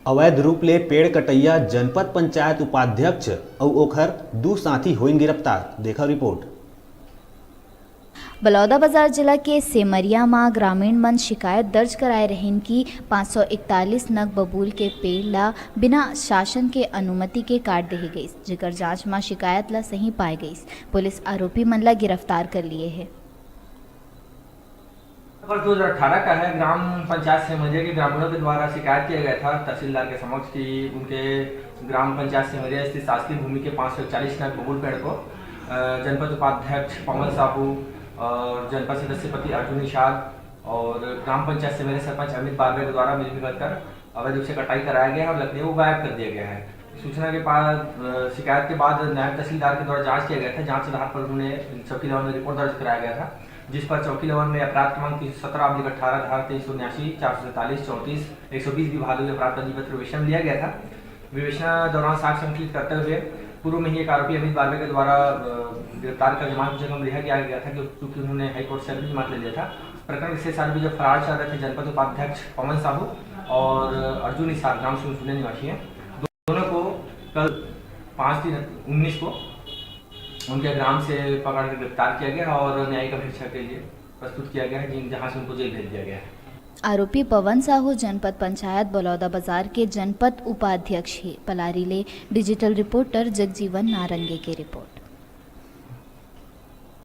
अवैध रूप ले पेड़ कटैया जनपद पंचायत उपाध्यक्ष और ओखर दू साथी होइन गिरफ्तार। देखा रिपोर्ट। बलौदाबाजार जिला के सेमरिया मां ग्रामीण मन शिकायत दर्ज कराए रहीन कि 541 नग बबूल के पेड़ ला बिना शासन के अनुमति के काट देही गई, जेकर जांच मां शिकायत ला सही पाए गई। पुलिस आरोपी मन ला गिरफ्तार कर लिए है। 2018 का है। ग्राम पंचायत सेमरिया के ग्रामीणों के द्वारा शिकायत किया गया था तहसीलदार के समक्ष कि उनके ग्राम पंचायत सेमरिया स्थित शासकीय भूमि के 541 नग बबूल पेड़ को जनपद उपाध्यक्ष पवन साहू और जनपद सदस्यपति अर्जुन निषाद और ग्राम पंचायत सेमरिया सरपंच अमित बारवे के द्वारा मिलकर कर अवैध रूप से कटाई कराया गया है और लकड़ियों को गायब कर दिया गया है। सूचना के बाद शिकायत के बाद नायब तहसीलदार के द्वारा जांच किया गया था। जांच आधार पर उन्हें चौकी लेवल में रिपोर्ट दर्ज कराया गया था, जिस पर चौकी लेवल में अपराध क्रमांक 317/18 धारा 379 447 34 120 विभाग में अपराध पंजीबद्ध विवेचना लिया गया था। विवेचना दौरान साक्ष्य संकलित करते हुए पूर्व में ही एक आरोपी अमित बारवे के द्वारा गिरफ्तार कर जमानत जगह में रिहा किया गया था, क्योंकि उन्होंने हाईकोर्ट से अग्रिम जमानत ले लिया था। प्रकरण विशेष आरोपी जो फरार चल रहे थे जनपद उपाध्यक्ष पवन साहू और अर्जुन निषाद ग्राम सुनसुनिया निवासी हैं। दोनों को कल 5/3/19 को उनके ग्राम से पकड़ कर गिरफ्तार किया गया और न्यायिक अपेक्षा के लिए प्रस्तुत किया गया है, जहां से उनको जेल भेज दिया गया है। आरोपी पवन साहू जनपद पंचायत बलौदाबाजार के जनपद उपाध्यक्ष है। पलारी ले डिजिटल रिपोर्टर जगजीवन नारंगे की रिपोर्ट।